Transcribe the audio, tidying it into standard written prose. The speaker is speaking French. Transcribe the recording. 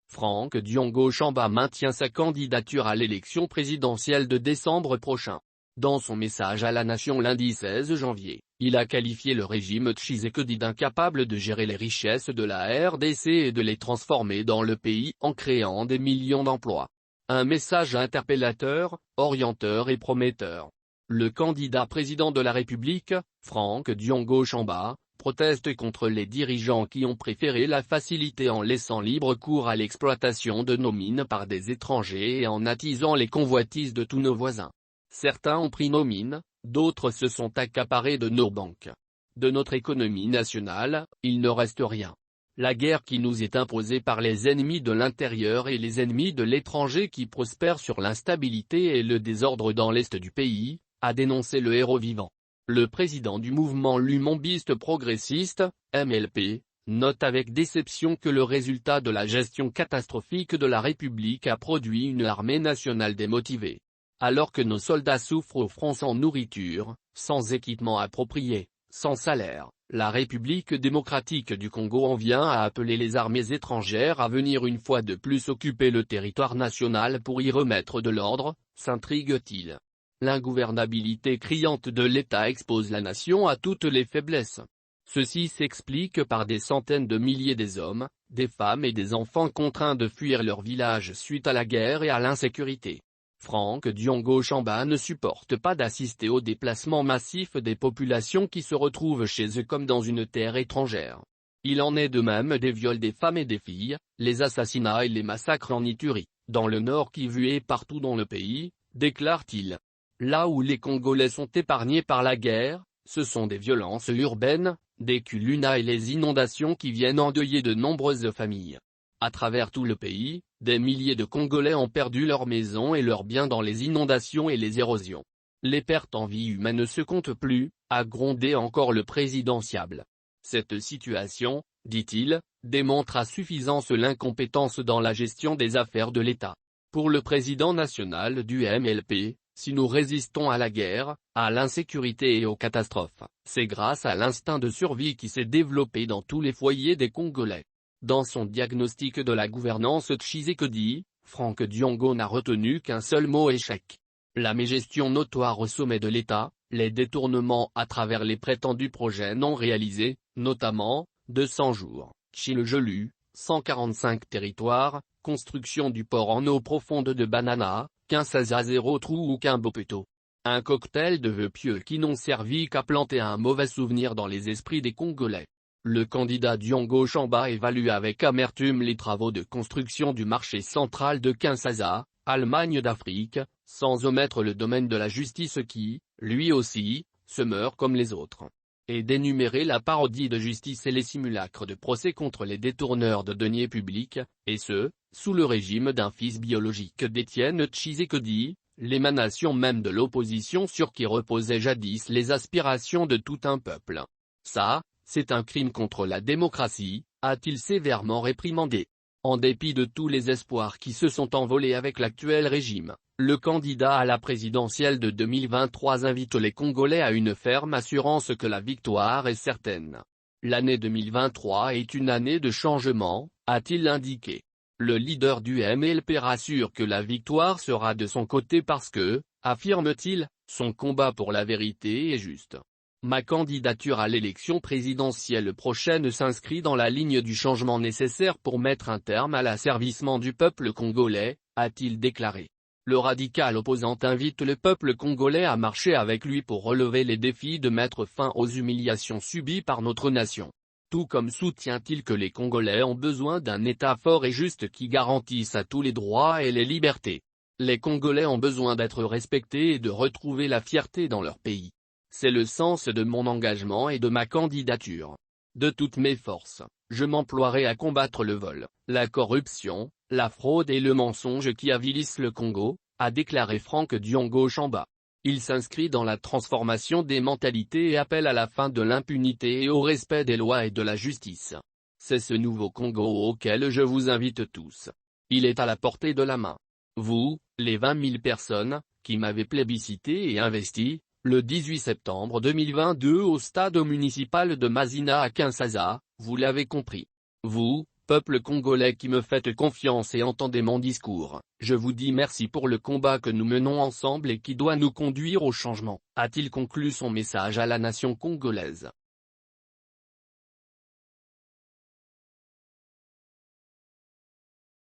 Franck Diongo Chamba maintient sa candidature à l'élection présidentielle de décembre prochain. Dans son message à la nation lundi 16 janvier, il a qualifié le régime Tshisekedi d'incapable de gérer les richesses de la RDC et de les transformer dans le pays en créant des millions d'emplois. Un message interpellateur, orienteur et prometteur. Le candidat président de la République, Franck Diongo Chamba, proteste contre les dirigeants qui ont préféré la facilité en laissant libre cours à l'exploitation de nos mines par des étrangers et en attisant les convoitises de tous nos voisins. Certains ont pris nos mines, d'autres se sont accaparés de nos banques. De notre économie nationale, il ne reste rien. La guerre qui nous est imposée par les ennemis de l'intérieur et les ennemis de l'étranger qui prospèrent sur l'instabilité et le désordre dans l'est du pays, a dénoncé le héros vivant. Le président du mouvement lumombiste progressiste, MLP, note avec déception que le résultat de la gestion catastrophique de la République a produit une armée nationale démotivée. Alors que nos soldats souffrent au front sans nourriture, sans équipement approprié, sans salaire, la République démocratique du Congo en vient à appeler les armées étrangères à venir une fois de plus occuper le territoire national pour y remettre de l'ordre, s'intrigue-t-il. L'ingouvernabilité criante de l'État expose la nation à toutes les faiblesses. Ceci s'explique par des centaines de milliers des hommes, des femmes et des enfants contraints de fuir leur village suite à la guerre et à l'insécurité. Franck Diongo Chamba ne supporte pas d'assister au déplacement massif des populations qui se retrouvent chez eux comme dans une terre étrangère. Il en est de même des viols des femmes et des filles, les assassinats et les massacres en Ituri, dans le Nord Kivu et partout dans le pays, déclare-t-il. Là où les Congolais sont épargnés par la guerre, ce sont des violences urbaines, des culuna et les inondations qui viennent endeuiller de nombreuses familles. À travers tout le pays, des milliers de Congolais ont perdu leurs maisons et leurs biens dans les inondations et les érosions. Les pertes en vie humaine ne se comptent plus, a grondé encore le présidentiable. Cette situation, dit-il, démontre à suffisance l'incompétence dans la gestion des affaires de l'État. Pour le président national du MLP, si nous résistons à la guerre, à l'insécurité et aux catastrophes, c'est grâce à l'instinct de survie qui s'est développé dans tous les foyers des Congolais. Dans son diagnostic de la gouvernance Tshisekedi, Franck Diongo n'a retenu qu'un seul mot: échec. La mégestion notoire au sommet de l'État, les détournements à travers les prétendus projets non réalisés, notamment, 200 jours, Chilejelu, 145 territoires, construction du port en eau profonde de Banana, Kinshasa zéro trou ou Kimbopeto. Un cocktail de vœux pieux qui n'ont servi qu'à planter un mauvais souvenir dans les esprits des Congolais. Le candidat Diongo Chamba évalue avec amertume les travaux de construction du marché central de Kinshasa, Allemagne d'Afrique, sans omettre le domaine de la justice qui, lui aussi, se meurt comme les autres. Et d'énumérer la parodie de justice et les simulacres de procès contre les détourneurs de deniers publics, et ce, sous le régime d'un fils biologique d'Étienne Tshisekedi, l'émanation même de l'opposition sur qui reposaient jadis les aspirations de tout un peuple. Ça, c'est un crime contre la démocratie, a-t-il sévèrement réprimandé. En dépit de tous les espoirs qui se sont envolés avec l'actuel régime, le candidat à la présidentielle de 2023 invite les Congolais à une ferme assurance que la victoire est certaine. L'année 2023 est une année de changement, a-t-il indiqué. Le leader du MLP rassure que la victoire sera de son côté parce que, affirme-t-il, son combat pour la vérité est juste. Ma candidature à l'élection présidentielle prochaine s'inscrit dans la ligne du changement nécessaire pour mettre un terme à l'asservissement du peuple congolais, a-t-il déclaré. Le radical opposant invite le peuple congolais à marcher avec lui pour relever les défis de mettre fin aux humiliations subies par notre nation. Tout comme soutient-il que les Congolais ont besoin d'un État fort et juste qui garantisse à tous les droits et les libertés. Les Congolais ont besoin d'être respectés et de retrouver la fierté dans leur pays. C'est le sens de mon engagement et de ma candidature. De toutes mes forces, je m'emploierai à combattre le vol, la corruption, la fraude et le mensonge qui avilissent le Congo, a déclaré Franck Diongo Chamba. Il s'inscrit dans la transformation des mentalités et appelle à la fin de l'impunité et au respect des lois et de la justice. C'est ce nouveau Congo auquel je vous invite tous. Il est à la portée de la main. Vous, les 20 000 personnes, qui m'avez plébiscité et investi, le 18 septembre 2022 au stade municipal de Mazina à Kinshasa, vous l'avez compris. Vous, Peuple congolais qui me faites confiance et entendez mon discours, je vous dis merci pour le combat que nous menons ensemble et qui doit nous conduire au changement, a-t-il conclu son message à la nation congolaise.